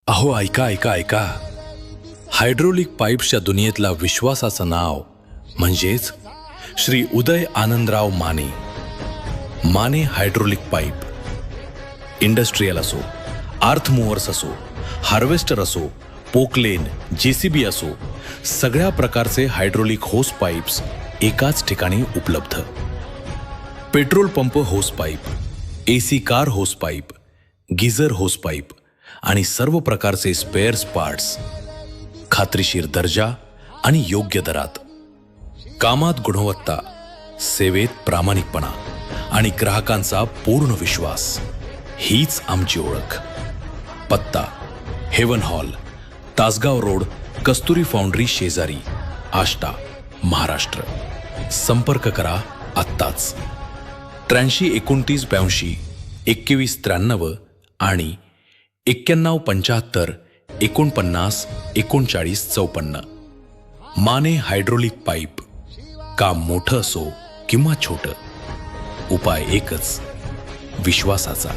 अहो ऐका ऐका ऐका, हायड्रोलिक पाईप्सच्या दुनियेतला विश्वासाचं नाव म्हणजेच Shri Uday Anandrao Mane. Mane hydraulic pipe. Industrial असो, अर्थ मूव्हर्स असो, हार्वेस्टर असो, पोकलेन, जेसीबी असो, सगळ्या प्रकारचे हायड्रोलिक होस पाईप्स एकाच ठिकाणी उपलब्ध. पेट्रोल पंप होस पाईप, एसी कार होस पाईप, गिझर होस पाईप आणि सर्व प्रकारचे स्पेअर्स पार्ट्स खात्रीशीर दर्जा आणि योग्य दरात. कामात गुणवत्ता, सेवेत प्रामाणिकपणा आणि ग्राहकांचा पूर्ण विश्वास हीच आमची ओळख. पत्ता हेवन हॉल, तासगाव रोड, कस्तुरी फाउंड्री शेजारी, आष्टा, महाराष्ट्र. संपर्क करा आत्ताच. 83 29 82 2193 आणि 91 75 49 39 54. Mane hydraulic pipe. काम मोठं असो किंवा छोटं, उपाय एकच, विश्वासाचा.